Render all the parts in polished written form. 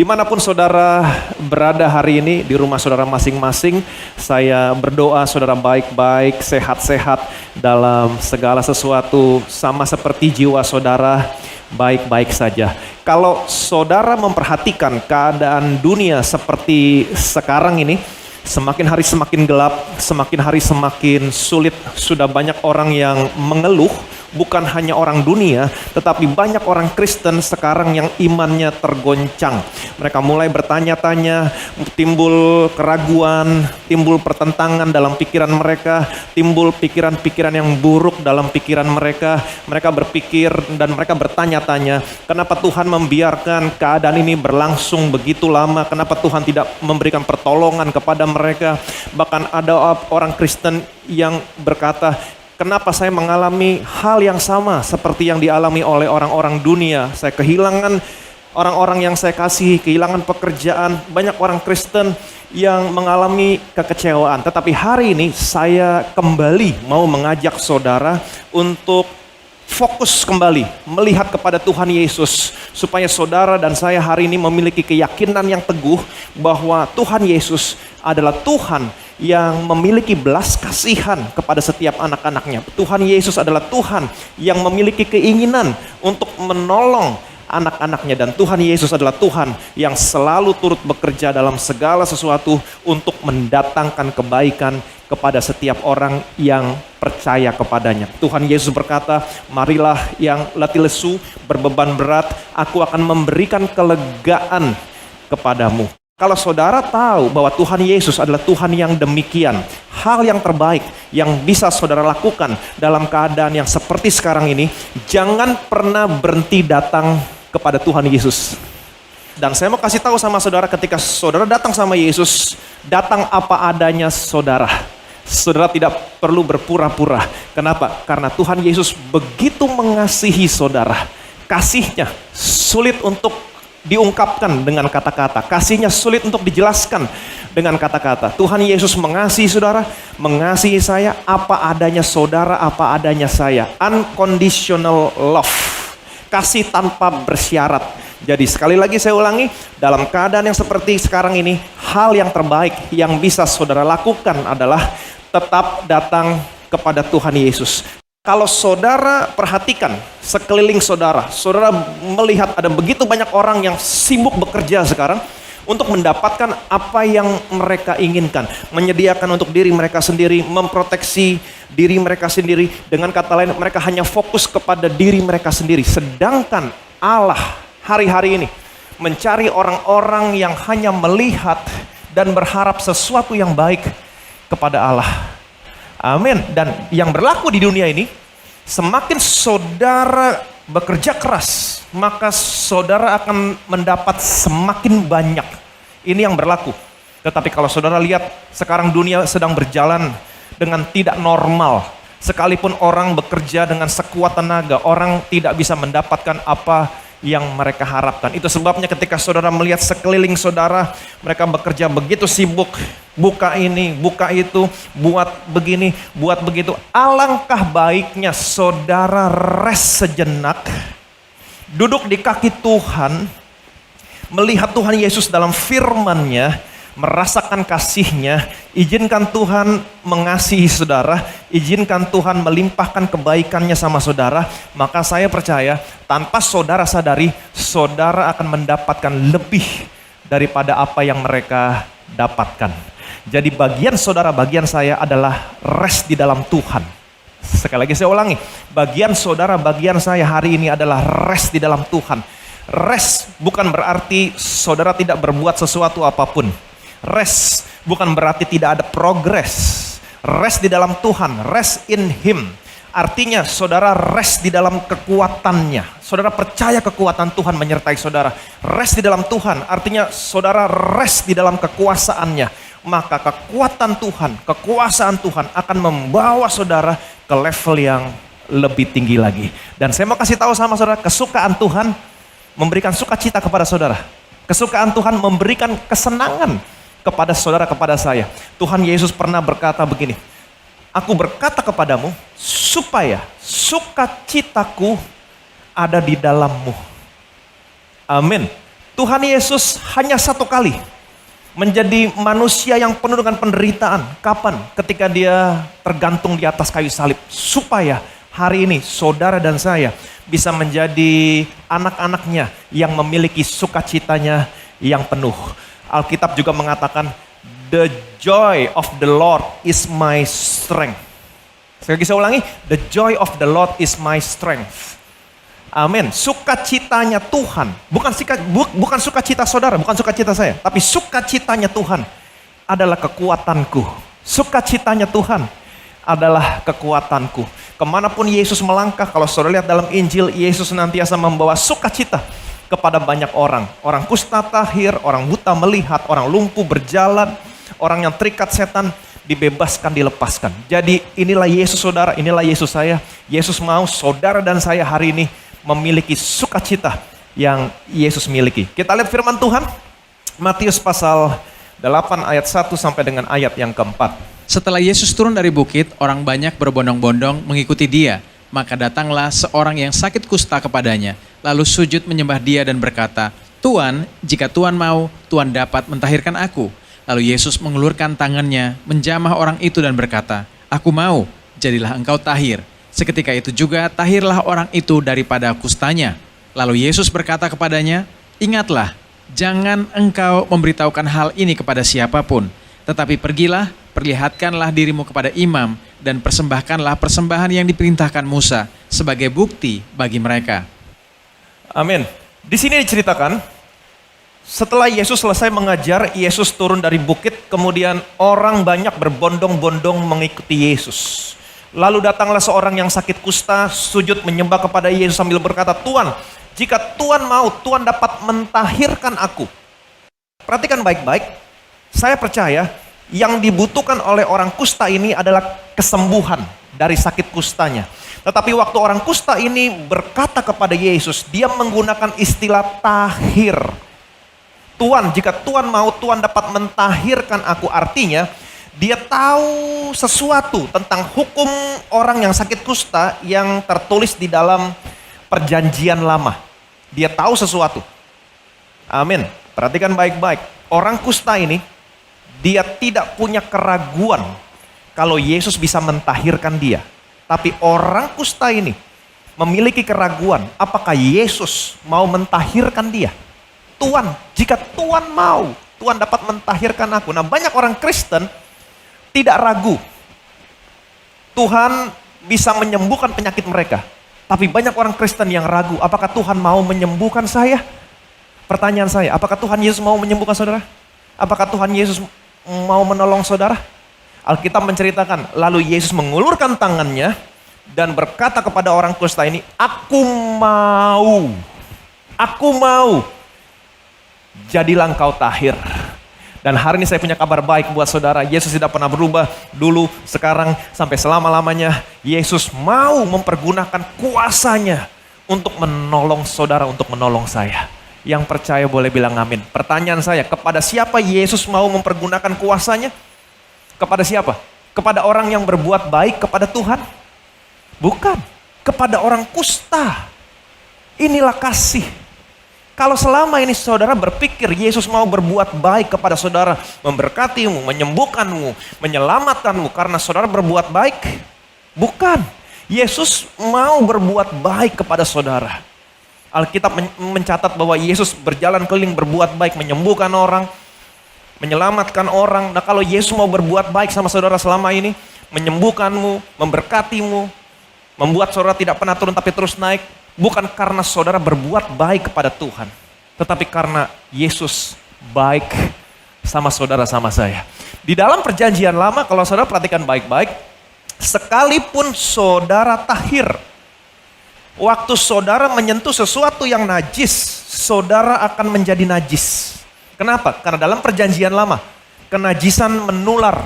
Dimanapun saudara berada hari ini, di rumah saudara masing-masing, saya berdoa saudara baik-baik, sehat-sehat dalam segala sesuatu, sama seperti jiwa saudara baik-baik saja. Kalau saudara memperhatikan keadaan dunia seperti sekarang ini, semakin hari semakin gelap, semakin hari semakin sulit. Sudah banyak orang yang mengeluh, bukan hanya orang dunia, tetapi banyak orang Kristen sekarang yang imannya tergoncang. Mereka mulai bertanya-tanya, timbul keraguan, timbul pertentangan dalam pikiran mereka, timbul pikiran-pikiran yang buruk dalam pikiran mereka. Mereka berpikir dan mereka bertanya-tanya, kenapa Tuhan membiarkan keadaan ini berlangsung begitu lama? Kenapa Tuhan tidak memberikan pertolongan kepada mereka? Bahkan ada orang Kristen yang berkata, kenapa saya mengalami hal yang sama seperti yang dialami oleh orang-orang dunia? Saya kehilangan orang-orang yang saya kasihi, kehilangan pekerjaan. Banyak orang Kristen yang mengalami kekecewaan. Tetapi hari ini saya kembali mau mengajak saudara untuk fokus kembali, melihat kepada Tuhan Yesus. Supaya saudara dan saya hari ini memiliki keyakinan yang teguh bahwa Tuhan Yesus adalah Tuhan yang memiliki belas kasihan kepada setiap anak-anaknya. Tuhan Yesus adalah Tuhan yang memiliki keinginan untuk menolong anak-anaknya. Dan Tuhan Yesus adalah Tuhan yang selalu turut bekerja dalam segala sesuatu untuk mendatangkan kebaikan kepada setiap orang yang percaya kepadanya. Tuhan Yesus berkata, marilah yang letih lesu, berbeban berat, aku akan memberikan kelegaan kepadamu. Kalau saudara tahu bahwa Tuhan Yesus adalah Tuhan yang demikian, hal yang terbaik yang bisa saudara lakukan dalam keadaan yang seperti sekarang ini, jangan pernah berhenti datang kepada Tuhan Yesus. Dan saya mau kasih tahu sama saudara, ketika saudara datang sama Yesus, datang apa adanya saudara. Saudara tidak perlu berpura-pura. Kenapa? Karena Tuhan Yesus begitu mengasihi saudara. Kasihnya sulit untuk diungkapkan dengan kata-kata. Kasihnya sulit untuk dijelaskan dengan kata-kata. Tuhan Yesus mengasihi saudara, mengasihi saya, apa adanya saudara, apa adanya saya. Unconditional love. Kasih tanpa bersyarat. Jadi sekali lagi saya ulangi, dalam keadaan yang seperti sekarang ini, hal yang terbaik yang bisa saudara lakukan adalah tetap datang kepada Tuhan Yesus. Kalau saudara perhatikan sekeliling saudara, saudara melihat ada begitu banyak orang yang sibuk bekerja sekarang untuk mendapatkan apa yang mereka inginkan. Menyediakan untuk diri mereka sendiri, memproteksi diri mereka sendiri. Dengan kata lain, mereka hanya fokus kepada diri mereka sendiri. Sedangkan Allah hari-hari ini mencari orang-orang yang hanya melihat dan berharap sesuatu yang baik kepada Allah. Amin. Dan yang berlaku di dunia ini, semakin saudara bekerja keras, maka saudara akan mendapat semakin banyak. Ini yang berlaku. Tetapi kalau saudara lihat, sekarang dunia sedang berjalan dengan tidak normal. Sekalipun orang bekerja dengan sekuat tenaga, orang tidak bisa mendapatkan apa yang mereka harapkan. Itu sebabnya ketika saudara melihat sekeliling saudara, mereka bekerja begitu sibuk, buka ini, buka itu, buat begini, buat begitu. Alangkah baiknya saudara rest sejenak, duduk di kaki Tuhan, melihat Tuhan Yesus dalam firman-Nya, merasakan kasih-Nya, izinkan Tuhan mengasihi saudara, izinkan Tuhan melimpahkan kebaikan-Nya sama saudara, maka saya percaya tanpa saudara sadari, saudara akan mendapatkan lebih daripada apa yang mereka dapatkan. Jadi bagian saudara, bagian saya adalah rest di dalam Tuhan. Sekali lagi saya ulangi, bagian saudara, bagian saya hari ini adalah rest di dalam Tuhan. Rest bukan berarti saudara tidak berbuat sesuatu apapun. Rest bukan berarti tidak ada progres. Rest di dalam Tuhan, rest in Him. Artinya saudara rest di dalam kekuatannya. Saudara percaya kekuatan Tuhan menyertai saudara. Rest di dalam Tuhan, artinya saudara rest di dalam kekuasaannya. Maka kekuatan Tuhan, kekuasaan Tuhan akan membawa saudara ke level yang lebih tinggi lagi. Dan saya mau kasih tahu sama saudara, kesukaan Tuhan memberikan sukacita kepada saudara. Kesukaan Tuhan memberikan kesenangan kepada saudara, kepada saya. Tuhan Yesus pernah berkata begini, aku berkata kepadamu supaya sukacitaku ada di dalammu. Amin. Tuhan Yesus hanya satu kali menjadi manusia yang penuh dengan penderitaan. Kapan? Ketika dia tergantung di atas kayu salib. Supaya hari ini saudara dan saya bisa menjadi anak-anaknya yang memiliki sukacitanya yang penuh. Alkitab juga mengatakan, the joy of the Lord is my strength. Sekali lagi saya ulangi, the joy of the Lord is my strength. Amin. Sukacitanya Tuhan, bukan sukacita saudara, bukan sukacita saya, tapi sukacitanya Tuhan adalah kekuatanku. Sukacitanya Tuhan adalah kekuatanku. Kemanapun Yesus melangkah, kalau saudara lihat dalam Injil, Yesus senantiasa membawa sukacita kepada banyak orang. Orang kusta tahir, orang buta melihat, orang lumpuh berjalan, orang yang terikat setan dibebaskan, dilepaskan. Jadi inilah Yesus saudara, inilah Yesus saya. Yesus mau saudara dan saya hari ini memiliki sukacita yang Yesus miliki. Kita lihat firman Tuhan, Matius pasal 8 ayat 1 sampai dengan ayat yang keempat. Setelah Yesus turun dari bukit, orang banyak berbondong-bondong mengikuti dia. Maka datanglah seorang yang sakit kusta kepadanya, lalu sujud menyembah dia dan berkata, Tuan, jika Tuan mau, Tuan dapat mentahirkan aku. Lalu Yesus mengulurkan tangannya, menjamah orang itu dan berkata, Aku mau, jadilah engkau tahir. Seketika itu juga tahirlah orang itu daripada kustanya. Lalu Yesus berkata kepadanya, Ingatlah, jangan engkau memberitahukan hal ini kepada siapapun, tetapi pergilah, perlihatkanlah dirimu kepada imam, dan persembahkanlah persembahan yang diperintahkan Musa sebagai bukti bagi mereka. Amin. Di sini diceritakan, setelah Yesus selesai mengajar, Yesus turun dari bukit, kemudian orang banyak berbondong-bondong mengikuti Yesus. Lalu datanglah seorang yang sakit kusta, sujud menyembah kepada Yesus sambil berkata, Tuan, jika Tuan mau, Tuan dapat mentahirkan aku. Perhatikan baik-baik, saya percaya yang dibutuhkan oleh orang kusta ini adalah kesembuhan dari sakit kustanya. Tetapi waktu orang kusta ini berkata kepada Yesus, dia menggunakan istilah tahir. Tuan, jika Tuan mau, Tuan dapat mentahirkan aku. Artinya, dia tahu sesuatu tentang hukum orang yang sakit kusta yang tertulis di dalam perjanjian lama. Dia tahu sesuatu. Amin. Perhatikan baik-baik. Orang kusta ini, dia tidak punya keraguan kalau Yesus bisa mentahirkan dia. Tapi orang kusta ini memiliki keraguan, apakah Yesus mau mentahirkan dia? Tuan, jika Tuan mau, Tuan dapat mentahirkan aku. Nah, banyak orang Kristen tidak ragu Tuhan bisa menyembuhkan penyakit mereka. Tapi banyak orang Kristen yang ragu, apakah Tuhan mau menyembuhkan saya? Pertanyaan saya, apakah Tuhan Yesus mau menyembuhkan saudara? Apakah Tuhan Yesus mau menolong saudara? Alkitab menceritakan, lalu Yesus mengulurkan tangannya dan berkata kepada orang kusta ini, Aku mau, jadilah engkau tahir. Dan hari ini saya punya kabar baik buat saudara. Yesus tidak pernah berubah dulu, sekarang, sampai selama-lamanya. Yesus mau mempergunakan kuasanya untuk menolong saudara, untuk menolong saya. Yang percaya boleh bilang amin. Pertanyaan saya, kepada siapa Yesus mau mempergunakan kuasanya? Kepada siapa? Kepada orang yang berbuat baik kepada Tuhan? Bukan. Kepada orang kusta. Inilah kasih. Kalau selama ini saudara berpikir Yesus mau berbuat baik kepada saudara, memberkatimu, menyembuhkanmu, menyelamatkanmu karena saudara berbuat baik, bukan. Yesus mau berbuat baik kepada saudara. Alkitab mencatat bahwa Yesus berjalan keliling berbuat baik, menyembuhkan orang, menyelamatkan orang. Nah, kalau Yesus mau berbuat baik sama saudara selama ini, menyembuhkanmu, memberkatimu, membuat saudara tidak pernah turun tapi terus naik, bukan karena saudara berbuat baik kepada Tuhan, tetapi karena Yesus baik sama saudara, sama saya. Di dalam perjanjian lama, kalau saudara perhatikan baik-baik, sekalipun saudara tahir, waktu saudara menyentuh sesuatu yang najis, saudara akan menjadi najis. Kenapa? Karena dalam perjanjian lama, kenajisan menular.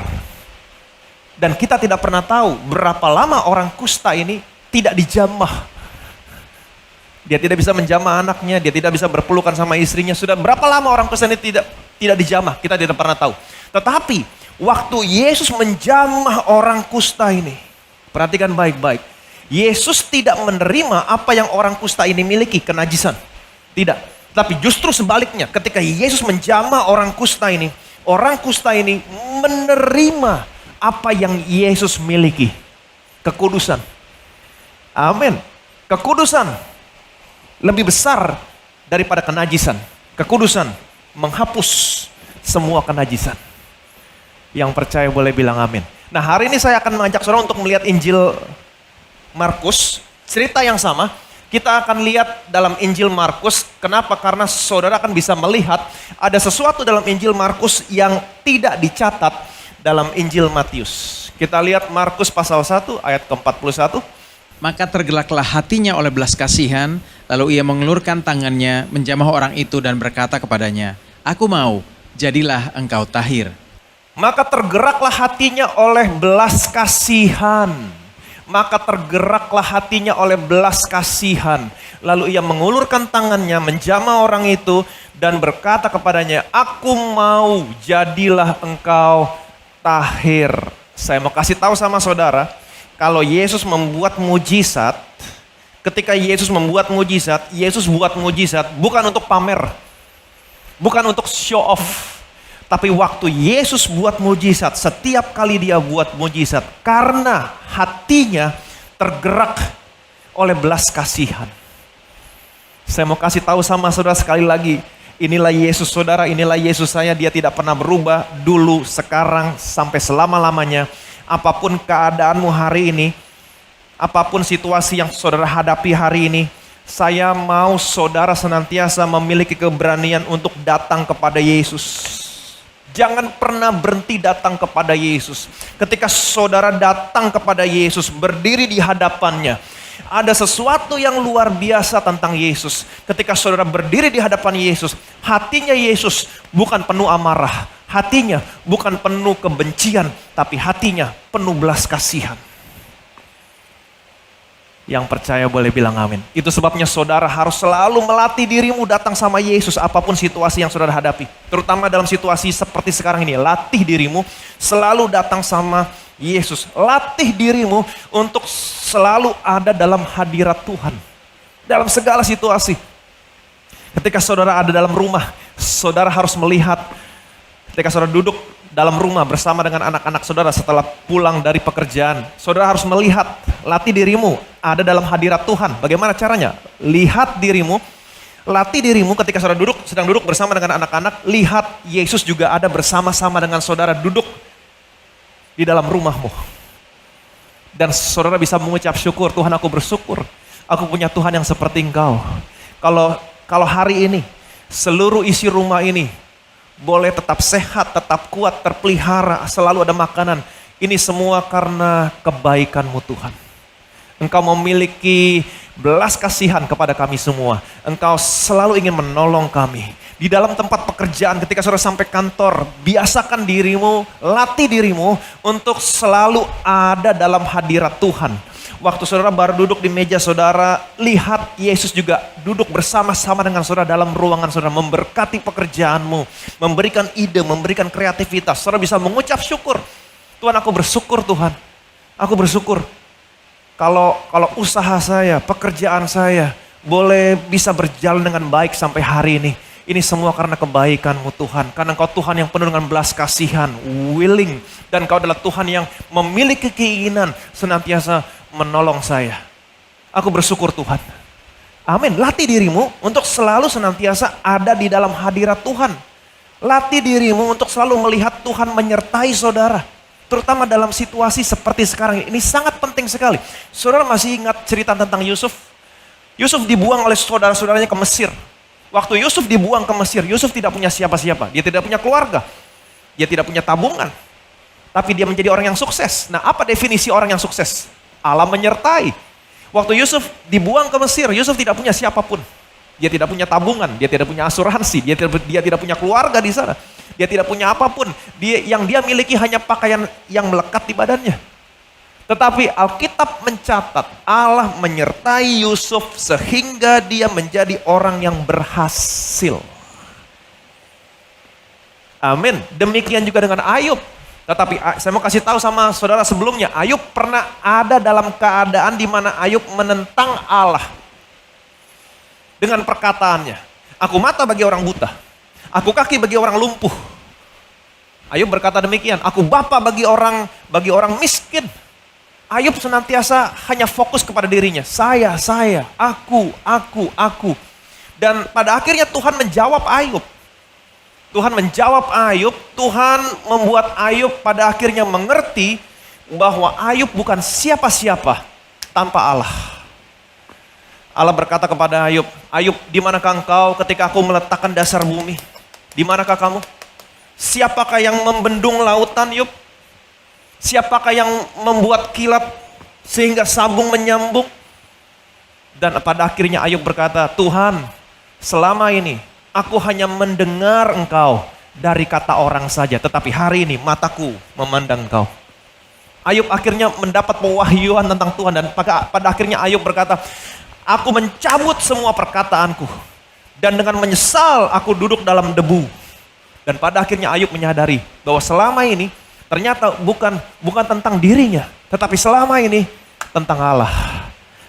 Dan kita tidak pernah tahu berapa lama orang kusta ini tidak dijamah. Dia tidak bisa menjamah anaknya, dia tidak bisa berpelukan sama istrinya. Sudah berapa lama orang kusta ini tidak dijamah, kita tidak pernah tahu. Tetapi waktu Yesus menjamah orang kusta ini, perhatikan baik-baik. Yesus tidak menerima apa yang orang kusta ini miliki, kenajisan. Tidak. Tapi justru sebaliknya, ketika Yesus menjamah orang kusta ini menerima apa yang Yesus miliki. Kekudusan. Amin. Kekudusan lebih besar daripada kenajisan. Kekudusan menghapus semua kenajisan. Yang percaya boleh bilang amin. Nah, hari ini saya akan mengajak saudara untuk melihat Injil Markus. Cerita yang sama, kita akan lihat dalam Injil Markus. Kenapa? Karena saudara akan bisa melihat ada sesuatu dalam Injil Markus yang tidak dicatat dalam Injil Matius. Kita lihat Markus pasal 1 ayat ke-41. Maka tergeraklah hatinya oleh belas kasihan, lalu ia mengulurkan tangannya, menjamah orang itu dan berkata kepadanya, "Aku mau, jadilah engkau tahir." Maka tergeraklah hatinya oleh belas kasihan. Maka tergeraklah hatinya oleh belas kasihan. Lalu ia mengulurkan tangannya, menjamah orang itu dan berkata kepadanya, "Aku mau, jadilah engkau tahir." Saya mau kasih tahu sama saudara, kalau Yesus membuat mujizat, ketika Yesus membuat mujizat, Yesus buat mujizat bukan untuk pamer, bukan untuk show off. Tapi waktu Yesus buat mujizat, setiap kali dia buat mujizat, karena hatinya tergerak oleh belas kasihan. Saya mau kasih tahu sama saudara sekali lagi, inilah Yesus saudara, inilah Yesus saya, dia tidak pernah berubah dulu, sekarang, sampai selama-lamanya. Apapun keadaanmu hari ini, apapun situasi yang saudara hadapi hari ini, saya mau saudara senantiasa memiliki keberanian untuk datang kepada Yesus. Jangan pernah berhenti datang kepada Yesus. Ketika saudara datang kepada Yesus, berdiri di hadapannya, ada sesuatu yang luar biasa tentang Yesus. Ketika saudara berdiri di hadapan Yesus, hatinya Yesus bukan penuh amarah, hatinya bukan penuh kebencian, tapi hatinya penuh belas kasihan. Yang percaya boleh bilang amin. Itu sebabnya saudara harus selalu melatih dirimu datang sama Yesus apapun situasi yang saudara hadapi. Terutama dalam situasi seperti sekarang ini. Latih dirimu selalu datang sama Yesus. Latih dirimu untuk selalu ada dalam hadirat Tuhan. Dalam segala situasi. Ketika saudara ada dalam rumah, saudara harus melihat. Ketika saudara duduk dalam rumah bersama dengan anak-anak saudara setelah pulang dari pekerjaan, saudara harus melihat, latih dirimu ada dalam hadirat Tuhan. Bagaimana caranya? Lihat dirimu, latih dirimu ketika saudara sedang duduk bersama dengan anak-anak, lihat Yesus juga ada bersama-sama dengan saudara duduk di dalam rumahmu. Dan saudara bisa mengucap syukur, Tuhan aku bersyukur, aku punya Tuhan yang seperti Engkau. Kalau hari ini seluruh isi rumah ini boleh tetap sehat, tetap kuat, terpelihara, selalu ada makanan. Ini semua karena kebaikan-Mu Tuhan. Engkau memiliki belas kasihan kepada kami semua. Engkau selalu ingin menolong kami. Di dalam tempat pekerjaan ketika saudara sampai kantor, biasakan dirimu, latih dirimu untuk selalu ada dalam hadirat Tuhan. Waktu saudara baru duduk di meja saudara, lihat Yesus juga duduk bersama-sama dengan saudara dalam ruangan saudara, memberkati pekerjaanmu, memberikan ide, memberikan kreativitas. Saudara bisa mengucap syukur. Tuhan aku bersyukur Tuhan. Aku bersyukur kalau usaha saya, pekerjaan saya boleh bisa berjalan dengan baik sampai hari ini. Ini semua karena kebaikan-Mu Tuhan. Karena Engkau Tuhan yang penuh dengan belas kasihan, willing. Dan Engkau adalah Tuhan yang memiliki keinginan senantiasa menolong saya. Aku bersyukur Tuhan. Amin. Latih dirimu untuk selalu senantiasa ada di dalam hadirat Tuhan. Latih dirimu untuk selalu melihat Tuhan menyertai saudara. Terutama dalam situasi seperti sekarang. Ini sangat penting sekali. Saudara masih ingat cerita tentang Yusuf? Yusuf dibuang oleh saudara-saudaranya ke Mesir. Waktu Yusuf dibuang ke Mesir, Yusuf tidak punya siapa-siapa. Dia tidak punya keluarga. Dia tidak punya tabungan. Tapi dia menjadi orang yang sukses. Nah, apa definisi orang yang sukses? Allah menyertai. Waktu Yusuf dibuang ke Mesir, Yusuf tidak punya siapapun. Dia tidak punya tabungan, dia tidak punya asuransi, dia tidak punya keluarga di sana. Dia tidak punya apapun. Yang dia miliki hanya pakaian yang melekat di badannya. Tetapi Alkitab mencatat Allah menyertai Yusuf sehingga dia menjadi orang yang berhasil. Amin. Demikian juga dengan Ayub. Tetapi saya mau kasih tahu sama saudara sebelumnya, Ayub pernah ada dalam keadaan di mana Ayub menentang Allah dengan perkataannya. Aku mata bagi orang buta. Aku kaki bagi orang lumpuh. Ayub berkata demikian, aku bapa bagi orang miskin. Ayub senantiasa hanya fokus kepada dirinya. Saya, aku. Dan pada akhirnya Tuhan menjawab Ayub. Tuhan membuat Ayub pada akhirnya mengerti bahwa Ayub bukan siapa-siapa tanpa Allah. Allah berkata kepada Ayub, Ayub, di manakah engkau ketika aku meletakkan dasar bumi? Di manakah kamu? Siapakah yang membendung lautan, Ayub? Siapakah yang membuat kilat sehingga sabung menyambung? Dan pada akhirnya Ayub berkata, Tuhan, selama ini aku hanya mendengar engkau dari kata orang saja, tetapi hari ini mataku memandang engkau. Ayub akhirnya mendapat pewahyuan tentang Tuhan dan pada akhirnya Ayub berkata, aku mencabut semua perkataanku dan dengan menyesal aku duduk dalam debu. Dan pada akhirnya Ayub menyadari bahwa selama ini ternyata bukan tentang dirinya, tetapi selama ini tentang Allah.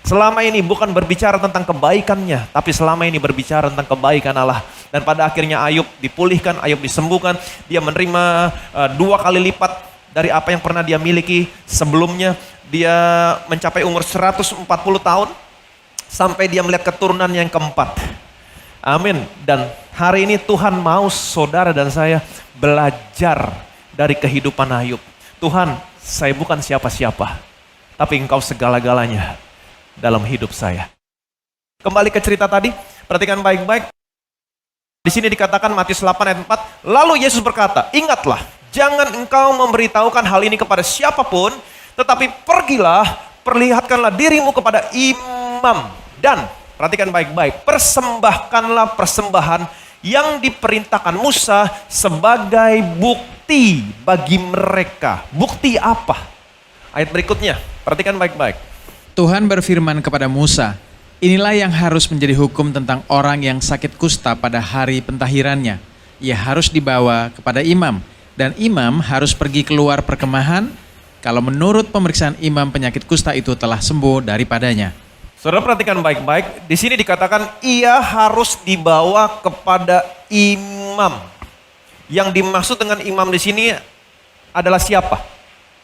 Selama ini bukan berbicara tentang kebaikannya, tapi selama ini berbicara tentang kebaikan Allah. Dan pada akhirnya Ayub dipulihkan, Ayub disembuhkan, dia menerima 2 kali lipat dari apa yang pernah dia miliki sebelumnya. Dia mencapai umur 140 tahun, sampai dia melihat keturunan yang keempat. Amin. Dan hari ini Tuhan mau saudara dan saya belajar dari kehidupan Ayub. Tuhan, saya bukan siapa-siapa, tapi engkau segala-galanya dalam hidup saya. Kembali ke cerita tadi, perhatikan baik-baik. Di sini dikatakan Matius 8 ayat 4, lalu Yesus berkata, ingatlah, jangan engkau memberitahukan hal ini kepada siapapun, tetapi pergilah, perlihatkanlah dirimu kepada imam. Dan, perhatikan baik-baik, persembahkanlah persembahan yang diperintahkan Musa sebagai bukti bagi mereka. Bukti apa? Ayat berikutnya, perhatikan baik-baik. Tuhan berfirman kepada Musa, inilah yang harus menjadi hukum tentang orang yang sakit kusta pada hari pentahirannya. Ia harus dibawa kepada imam, dan imam harus pergi keluar perkemahan kalau menurut pemeriksaan imam penyakit kusta itu telah sembuh daripadanya. Saudara perhatikan baik-baik, di sini dikatakan ia harus dibawa kepada imam. Yang dimaksud dengan imam di sini adalah siapa?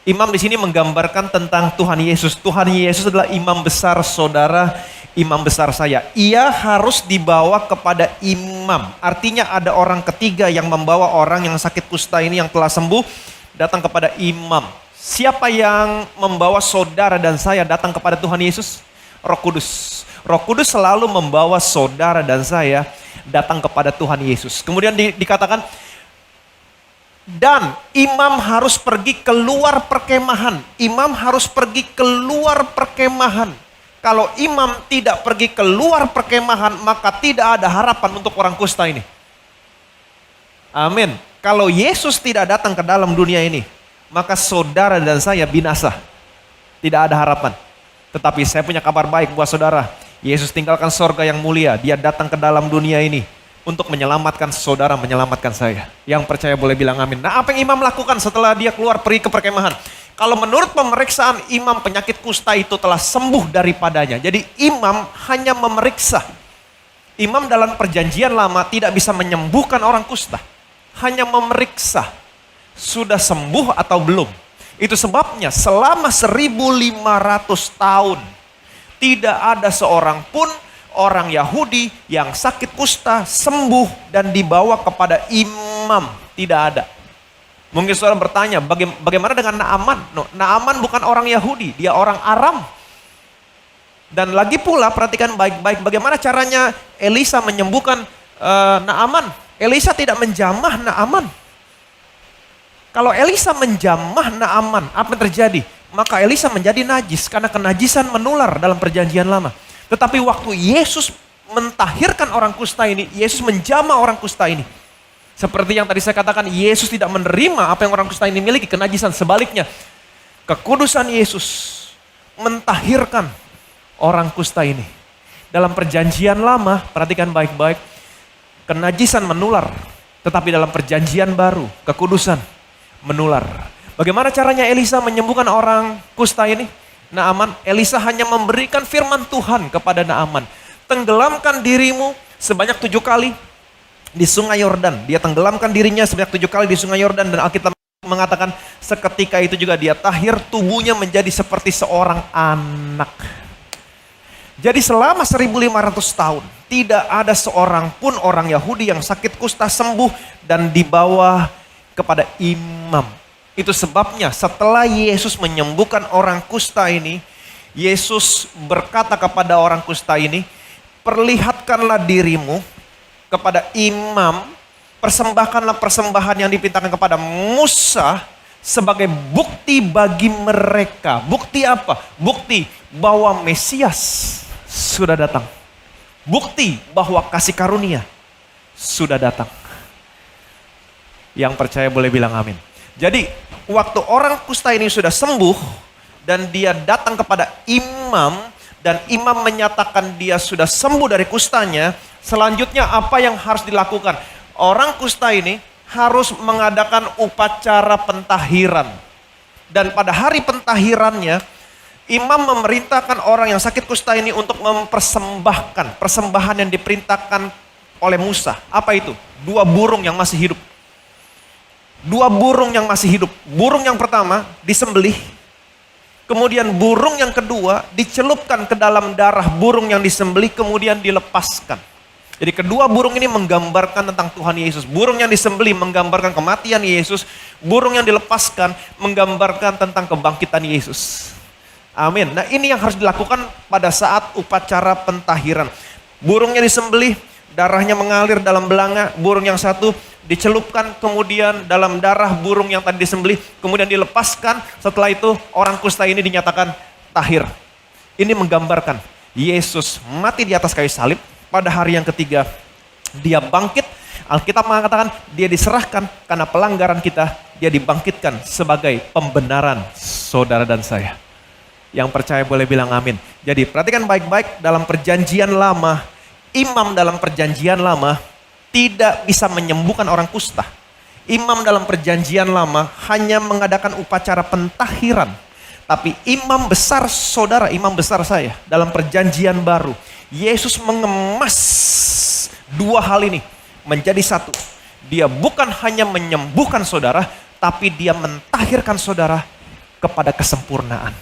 Imam di sini menggambarkan tentang Tuhan Yesus. Tuhan Yesus adalah imam besar saudara, imam besar saya. Ia harus dibawa kepada imam. Artinya ada orang ketiga yang membawa orang yang sakit kusta ini yang telah sembuh datang kepada imam. Siapa yang membawa saudara dan saya datang kepada Tuhan Yesus? Roh Kudus. Roh Kudus selalu membawa saudara dan saya datang kepada Tuhan Yesus. Kemudian dikatakan, dan imam harus pergi keluar perkemahan. Imam harus pergi keluar perkemahan. Kalau imam tidak pergi keluar perkemahan, maka tidak ada harapan untuk orang kusta ini. Amin. Kalau Yesus tidak datang ke dalam dunia ini, maka saudara dan saya binasa. Tidak ada harapan. Tetapi saya punya kabar baik buat saudara. Yesus tinggalkan sorga yang mulia. Dia datang ke dalam dunia ini untuk menyelamatkan saudara, menyelamatkan saya. Yang percaya boleh bilang amin. Nah, apa yang imam lakukan setelah dia keluar pergi ke perkemahan? Kalau menurut pemeriksaan imam penyakit kusta itu telah sembuh daripadanya. Jadi imam hanya memeriksa. Imam dalam perjanjian lama tidak bisa menyembuhkan orang kusta. Hanya memeriksa. Sudah sembuh atau belum. Itu sebabnya selama 1500 tahun tidak ada seorang pun orang Yahudi yang sakit kusta sembuh dan dibawa kepada imam. Tidak ada. Mungkin saudara bertanya, bagaimana dengan Naaman? No, Naaman bukan orang Yahudi, dia orang Aram. Dan lagi pula perhatikan baik-baik bagaimana caranya Elisa menyembuhkan Naaman. Elisa tidak menjamah Naaman. Kalau Elisa menjamah Naaman, apa yang terjadi? Maka Elisa menjadi najis karena kenajisan menular dalam perjanjian lama. Tetapi waktu Yesus mentahirkan orang kusta ini, Yesus menjamah orang kusta ini. Seperti yang tadi saya katakan, Yesus tidak menerima apa yang orang kusta ini miliki, kenajisan. Sebaliknya, kekudusan Yesus mentahirkan orang kusta ini. Dalam perjanjian lama, perhatikan baik-baik, kenajisan menular. Tetapi dalam perjanjian baru, kekudusan menular. Bagaimana caranya Elisa menyembuhkan orang kusta ini? Naaman, Elisa hanya memberikan firman Tuhan kepada Naaman. Tenggelamkan dirimu sebanyak 7 kali di Sungai Yordan. Dia tenggelamkan dirinya sebanyak 7 kali di Sungai Yordan, dan Alkitab mengatakan seketika itu juga dia tahir, tubuhnya menjadi seperti seorang anak. Jadi selama 1500 tahun tidak ada seorang pun orang Yahudi yang sakit kusta sembuh dan dibawa kepada imam. Itu sebabnya setelah Yesus menyembuhkan orang kusta ini, Yesus berkata kepada orang kusta ini, perlihatkanlah dirimu kepada imam, persembahkanlah persembahan yang diperintahkan kepada Musa sebagai bukti bagi mereka. Bukti apa? Bukti bahwa Mesias sudah datang. Bukti bahwa kasih karunia sudah datang. Yang percaya boleh bilang amin. Jadi waktu orang kusta ini sudah sembuh dan dia datang kepada imam, dan imam menyatakan dia sudah sembuh dari kustanya, selanjutnya apa yang harus dilakukan? Orang kusta ini harus mengadakan upacara pentahiran. Dan pada hari pentahirannya, imam memerintahkan orang yang sakit kusta ini untuk mempersembahkan persembahan yang diperintahkan oleh Musa. Apa itu? 2 burung yang masih hidup. 2 burung yang masih hidup. Burung yang pertama disembelih. Kemudian burung yang kedua dicelupkan ke dalam darah burung yang disembelih, kemudian dilepaskan. Jadi kedua burung ini menggambarkan tentang Tuhan Yesus. Burung yang disembelih menggambarkan kematian Yesus. Burung yang dilepaskan menggambarkan tentang kebangkitan Yesus. Amin. Nah, ini yang harus dilakukan pada saat upacara pentahiran. Burungnya disembelih, darahnya mengalir dalam belanga. Burung yang satu dicelupkan kemudian dalam darah burung yang tadi disembelih, kemudian dilepaskan. Setelah itu orang kusta ini dinyatakan tahir. Ini menggambarkan Yesus mati di atas kayu salib, pada hari yang ketiga dia bangkit. Alkitab mengatakan dia diserahkan karena pelanggaran kita, dia dibangkitkan sebagai pembenaran saudara dan saya. Yang percaya boleh bilang amin. Jadi perhatikan baik-baik, dalam perjanjian lama, imam dalam perjanjian lama tidak bisa menyembuhkan orang kusta. Imam dalam perjanjian lama hanya mengadakan upacara pentahiran. Tapi imam besar saudara, imam besar saya dalam perjanjian baru, Yesus mengemas 2 hal ini menjadi satu. Dia bukan hanya menyembuhkan saudara, tapi dia mentahirkan saudara kepada kesempurnaan.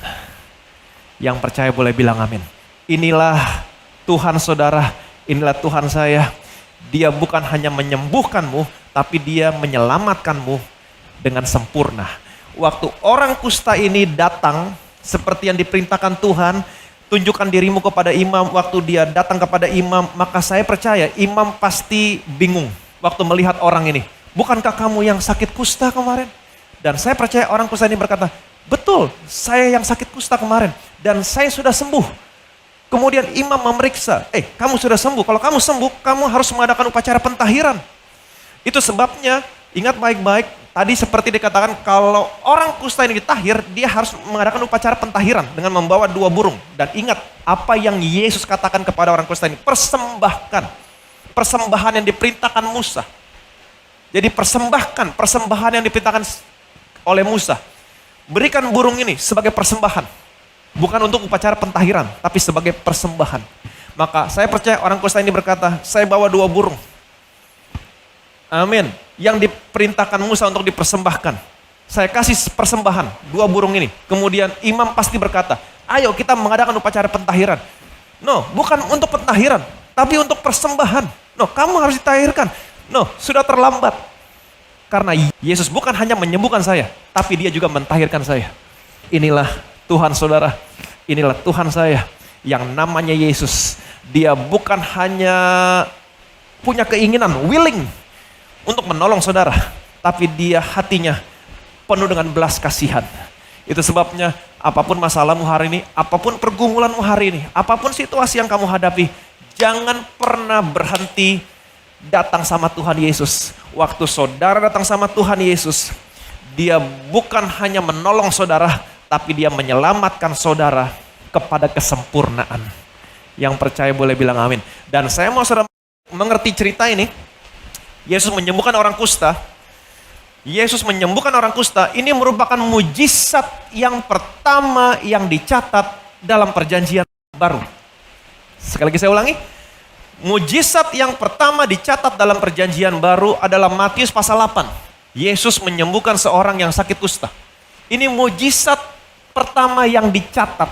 Yang percaya boleh bilang amin. Inilah Tuhan saudara, inilah Tuhan saya. Dia bukan hanya menyembuhkanmu, tapi dia menyelamatkanmu dengan sempurna. Waktu orang kusta ini datang, seperti yang diperintahkan Tuhan, tunjukkan dirimu kepada imam. Waktu dia datang kepada imam, maka saya percaya imam pasti bingung waktu melihat orang ini. Bukankah kamu yang sakit kusta kemarin? Dan saya percaya orang kusta ini berkata, betul, saya yang sakit kusta kemarin dan saya sudah sembuh. Kemudian imam memeriksa, kamu sudah sembuh. Kalau kamu sembuh, kamu harus mengadakan upacara pentahiran. Itu sebabnya, ingat baik-baik, tadi seperti dikatakan kalau orang kusta ini ditahir, dia harus mengadakan upacara pentahiran dengan membawa 2 burung. Dan ingat apa yang Yesus katakan kepada orang kusta ini, persembahkan. Persembahan yang diperintahkan Musa. Jadi persembahkan, persembahan yang diperintahkan oleh Musa. Berikan burung ini sebagai persembahan. Bukan untuk upacara pentahiran, tapi sebagai persembahan. Maka saya percaya orang kusta ini berkata, saya bawa 2 burung. Amin. Yang diperintahkan Musa untuk dipersembahkan. Saya kasih persembahan 2 burung ini. Kemudian imam pasti berkata, ayo kita mengadakan upacara pentahiran. No, bukan untuk pentahiran, tapi untuk persembahan. No, kamu harus ditahirkan. No, sudah terlambat. Karena Yesus bukan hanya menyembuhkan saya, tapi dia juga mentahirkan saya. Inilah Tuhan saudara, inilah Tuhan saya yang namanya Yesus. Dia bukan hanya punya keinginan, willing untuk menolong saudara, tapi dia hatinya penuh dengan belas kasihan. Itu sebabnya apapun masalahmu hari ini, apapun pergumulanmu hari ini, apapun situasi yang kamu hadapi, jangan pernah berhenti datang sama Tuhan Yesus. Waktu saudara datang sama Tuhan Yesus, dia bukan hanya menolong saudara, tapi dia menyelamatkan saudara kepada kesempurnaan. Yang percaya boleh bilang amin. Dan saya mau saudara mengerti cerita ini. Yesus menyembuhkan orang kusta. Yesus menyembuhkan orang kusta. Ini merupakan mujizat yang pertama yang dicatat dalam perjanjian baru. Sekali lagi saya ulangi. Mujizat yang pertama dicatat dalam perjanjian baru adalah Matius pasal 8. Yesus menyembuhkan seorang yang sakit kusta. Ini mujizat pertama yang dicatat.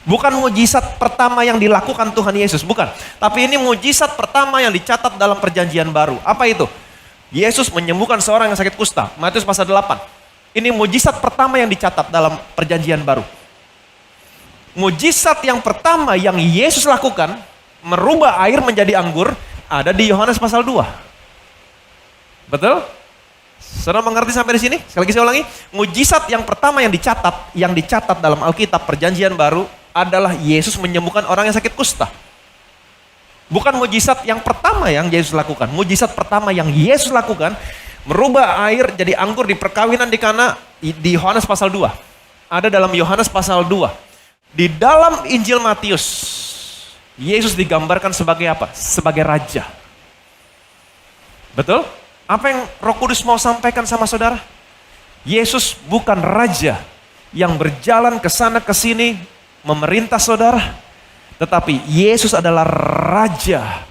Bukan mujizat pertama yang dilakukan Tuhan Yesus, bukan. Tapi ini mujizat pertama yang dicatat dalam perjanjian baru. Apa itu? Yesus menyembuhkan seorang yang sakit kusta. Matius pasal 8. Ini mujizat pertama yang dicatat dalam perjanjian baru. Mujizat yang pertama yang Yesus lakukan, merubah air menjadi anggur, ada di Yohanes pasal 2. Betul? Saudara mengerti sampai di sini? Sekali lagi saya ulangi. Mujizat yang pertama yang dicatat dalam Alkitab perjanjian baru adalah Yesus menyembuhkan orang yang sakit kusta. Bukan mujizat yang pertama yang Yesus lakukan. Mujizat pertama yang Yesus lakukan, merubah air jadi anggur di perkawinan di Kana, di Yohanes pasal 2. Ada dalam Yohanes pasal 2. Di dalam Injil Matius, Yesus digambarkan sebagai apa? Sebagai raja. Betul? Apa yang Roh Kudus mau sampaikan sama saudara? Yesus bukan raja yang berjalan ke sana ke sini memerintah saudara, tetapi Yesus adalah raja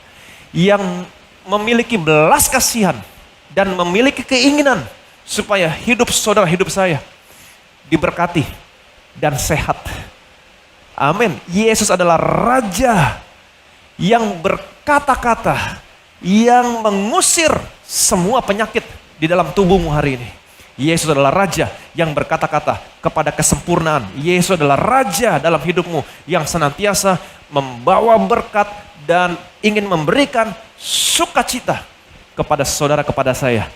yang memiliki belas kasihan dan memiliki keinginan supaya hidup saudara, hidup saya diberkati dan sehat. Amin. Yesus adalah raja yang berkata-kata, yang mengusir semua penyakit di dalam tubuhmu hari ini. Yesus adalah raja yang berkata-kata kepada kesempurnaan. Yesus adalah raja dalam hidupmu yang senantiasa membawa berkat dan ingin memberikan sukacita kepada saudara, kepada saya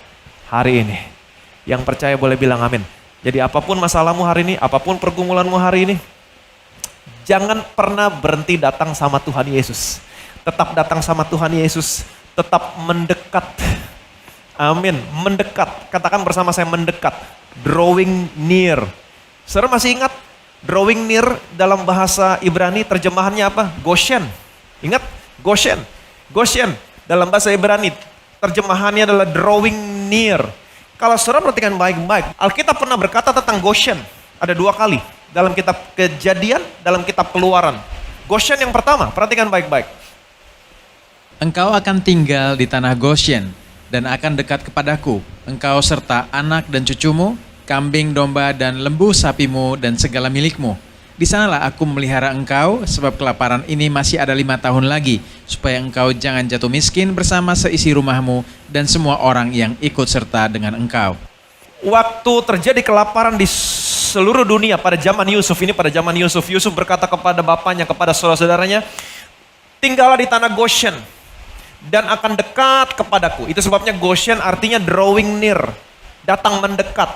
hari ini. Yang percaya boleh bilang amin. Jadi apapun masalahmu hari ini, apapun pergumulanmu hari ini, jangan pernah berhenti datang sama Tuhan Yesus. Tetap datang sama Tuhan Yesus, tetap mendekat. Amin, mendekat. Katakan bersama saya, mendekat. Drawing near. Saudara masih ingat drawing near dalam bahasa Ibrani terjemahannya apa? Goshen. Ingat? Goshen. Goshen dalam bahasa Ibrani terjemahannya adalah drawing near. Kalau saudara perhatikan baik-baik, Alkitab pernah berkata tentang Goshen. Ada 2 kali. Dalam kitab Kejadian, dalam kitab Keluaran. Goshen yang pertama, perhatikan baik-baik. Engkau akan tinggal di tanah Goshen dan akan dekat kepadaku, engkau serta anak dan cucumu, kambing, domba, dan lembu sapimu, dan segala milikmu. Di sanalah aku memelihara engkau, sebab kelaparan ini masih ada 5 tahun lagi, supaya engkau jangan jatuh miskin bersama seisi rumahmu, dan semua orang yang ikut serta dengan engkau. Waktu terjadi kelaparan di seluruh dunia pada zaman Yusuf, Yusuf berkata kepada bapaknya, kepada saudara-saudaranya, tinggallah di tanah Goshen dan akan dekat kepadaku. Itu sebabnya Goshen artinya drawing near, datang mendekat.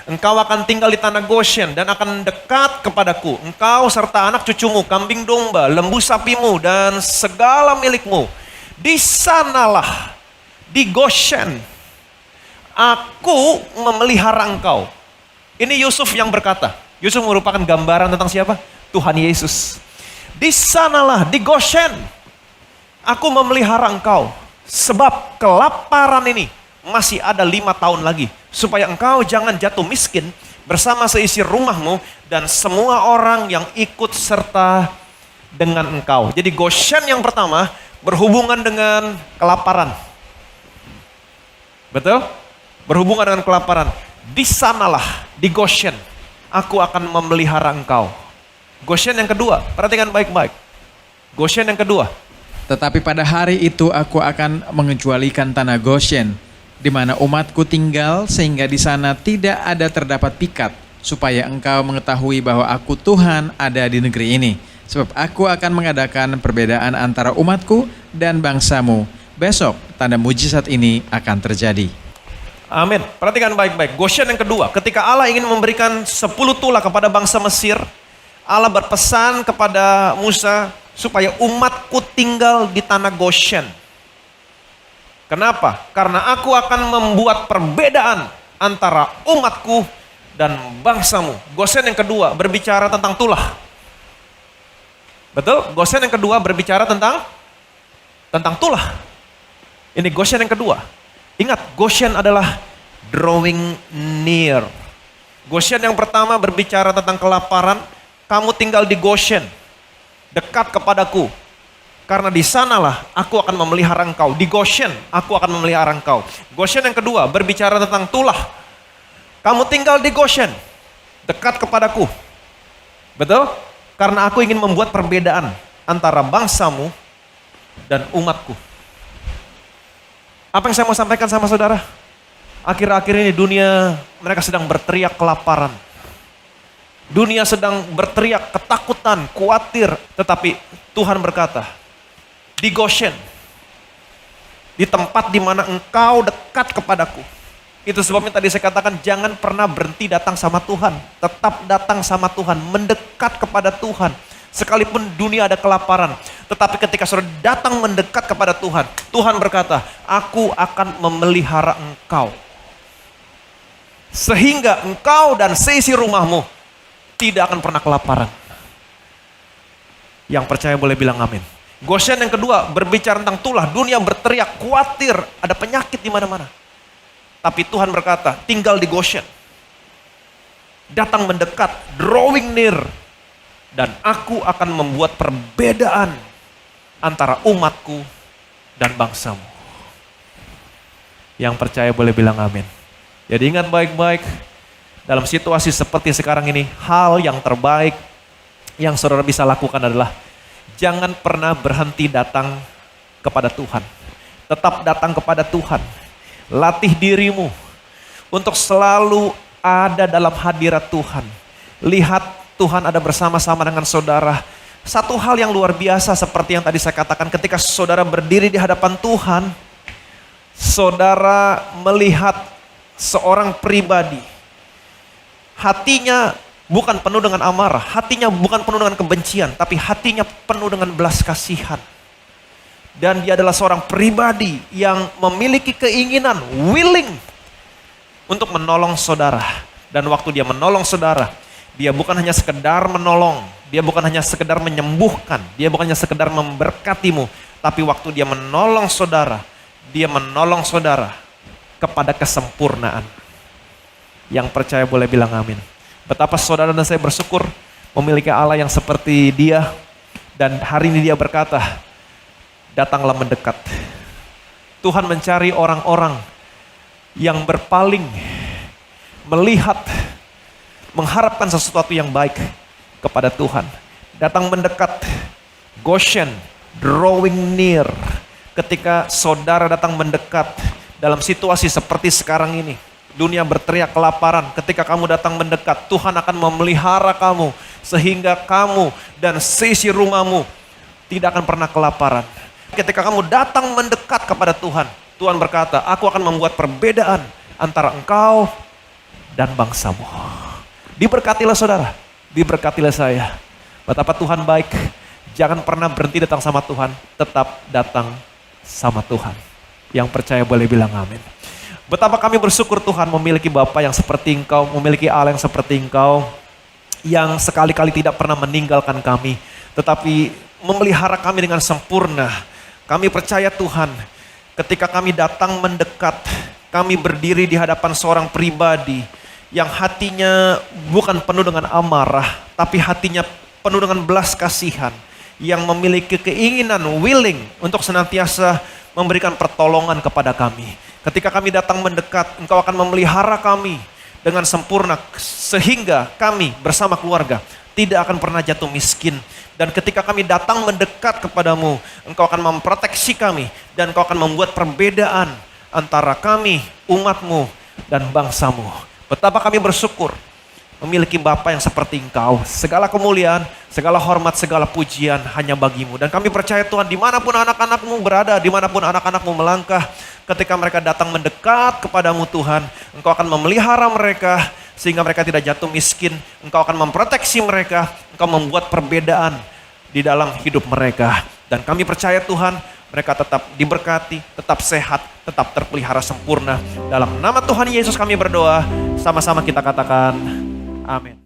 Engkau akan tinggal di tanah Goshen dan akan dekat kepadaku. Engkau serta anak cucumu, kambing domba, lembu sapimu, dan segala milikmu. Di sanalah, di Goshen, aku memelihara engkau. Ini Yusuf yang berkata. Yusuf merupakan gambaran tentang siapa? Tuhan Yesus. Di sanalah, di Goshen, aku memelihara engkau, sebab kelaparan ini masih ada 5 tahun lagi, supaya engkau jangan jatuh miskin bersama seisi rumahmu dan semua orang yang ikut serta dengan engkau. Jadi Goshen yang pertama berhubungan dengan kelaparan. Betul? Berhubungan dengan kelaparan. Di sanalah, di Goshen, aku akan memelihara engkau. Goshen yang kedua, perhatikan baik-baik. Goshen yang kedua. Tetapi pada hari itu aku akan mengecualikan tanah Goshen, di mana umatku tinggal, sehingga di sana tidak ada terdapat pikat, supaya engkau mengetahui bahwa aku Tuhan ada di negeri ini. Sebab aku akan mengadakan perbedaan antara umatku dan bangsamu. Besok tanda mujizat ini akan terjadi. Amin. Perhatikan baik-baik. Goshen yang kedua, ketika Allah ingin memberikan 10 tulah kepada bangsa Mesir, Allah berpesan kepada Musa supaya umatku tinggal di tanah Goshen. Kenapa? Karena aku akan membuat perbedaan antara umatku dan bangsamu. Goshen yang kedua berbicara tentang tulah. Betul? Goshen yang kedua berbicara tentang tulah. Ini Goshen yang kedua. Ingat, Goshen adalah drawing near. Goshen yang pertama berbicara tentang kelaparan. Kamu tinggal di Goshen, dekat kepadaku. Karena di sanalah aku akan memelihara engkau. Di Goshen, aku akan memelihara engkau. Goshen yang kedua, berbicara tentang tulah. Kamu tinggal di Goshen, dekat kepadaku. Betul? Karena aku ingin membuat perbedaan antara bangsamu dan umatku. Apa yang saya mau sampaikan sama saudara? Akhir-akhir ini dunia, mereka sedang berteriak kelaparan. Dunia sedang berteriak ketakutan, khawatir. Tetapi Tuhan berkata, di Goshen, di tempat di mana engkau dekat kepadaku. Itu sebabnya tadi saya katakan jangan pernah berhenti datang sama Tuhan. Tetap datang sama Tuhan, mendekat kepada Tuhan. Sekalipun dunia ada kelaparan. Tetapi ketika saudara datang mendekat kepada Tuhan, Tuhan berkata, aku akan memelihara engkau. Sehingga engkau dan seisi rumahmu tidak akan pernah kelaparan. Yang percaya boleh bilang amin. Goshen yang kedua berbicara tentang tulah. Dunia berteriak, khawatir, ada penyakit di mana-mana. Tapi Tuhan berkata, tinggal di Goshen. Datang mendekat, drawing near. Dan aku akan membuat perbedaan antara umatku dan bangsamu. Yang percaya boleh bilang amin. Jadi ingat baik-baik, dalam situasi seperti sekarang ini, hal yang terbaik yang saudara bisa lakukan adalah jangan pernah berhenti datang kepada Tuhan. Tetap datang kepada Tuhan. Latih dirimu untuk selalu ada dalam hadirat Tuhan. Lihat Tuhan ada bersama-sama dengan saudara. Satu hal yang luar biasa seperti yang tadi saya katakan, ketika saudara berdiri di hadapan Tuhan, saudara melihat seorang pribadi. Hatinya bukan penuh dengan amarah, hatinya bukan penuh dengan kebencian, tapi hatinya penuh dengan belas kasihan. Dan dia adalah seorang pribadi yang memiliki keinginan, willing untuk menolong saudara. Dan waktu dia menolong saudara, dia bukan hanya sekedar menolong, dia bukan hanya sekedar menyembuhkan, dia bukan hanya sekedar memberkatimu, tapi waktu dia menolong saudara, dia menolong saudara kepada kesempurnaan. Yang percaya boleh bilang amin. Betapa saudara dan saya bersyukur memiliki Allah yang seperti dia. Dan hari ini dia berkata, datanglah mendekat. Tuhan mencari orang-orang yang berpaling, melihat, mengharapkan sesuatu yang baik kepada Tuhan. Datang mendekat, Goshen, drawing near. Ketika saudara datang mendekat dalam situasi seperti sekarang ini, dunia berteriak kelaparan. Ketika kamu datang mendekat, Tuhan akan memelihara kamu sehingga kamu dan seisi rumahmu tidak akan pernah kelaparan. Ketika kamu datang mendekat kepada Tuhan, Tuhan berkata, aku akan membuat perbedaan antara engkau dan bangsamu. Diberkatilah saudara, diberkatilah saya. Betapa Tuhan baik. Jangan pernah berhenti datang sama Tuhan, tetap datang sama Tuhan. Yang percaya boleh bilang amin. Betapa kami bersyukur Tuhan memiliki Bapa yang seperti Engkau, memiliki Allah yang seperti Engkau, yang sekali-kali tidak pernah meninggalkan kami, tetapi memelihara kami dengan sempurna. Kami percaya Tuhan, ketika kami datang mendekat, kami berdiri di hadapan seorang pribadi yang hatinya bukan penuh dengan amarah, tapi hatinya penuh dengan belas kasihan, yang memiliki keinginan, willing untuk senantiasa memberikan pertolongan kepada kami. Ketika kami datang mendekat, Engkau akan memelihara kami dengan sempurna sehingga kami bersama keluarga tidak akan pernah jatuh miskin. Dan ketika kami datang mendekat kepadamu, Engkau akan memproteksi kami dan Engkau akan membuat perbedaan antara kami, umatmu, dan bangsamu. Betapa kami bersyukur memiliki Bapa yang seperti Engkau. Segala kemuliaan, segala hormat, segala pujian hanya bagimu. Dan kami percaya Tuhan, dimanapun anak-anakmu berada, dimanapun anak-anakmu melangkah, ketika mereka datang mendekat kepadamu Tuhan, Engkau akan memelihara mereka sehingga mereka tidak jatuh miskin. Engkau akan memproteksi mereka, Engkau membuat perbedaan di dalam hidup mereka. Dan kami percaya Tuhan, mereka tetap diberkati, tetap sehat, tetap terpelihara sempurna. Dalam nama Tuhan Yesus kami berdoa, sama-sama kita katakan amin.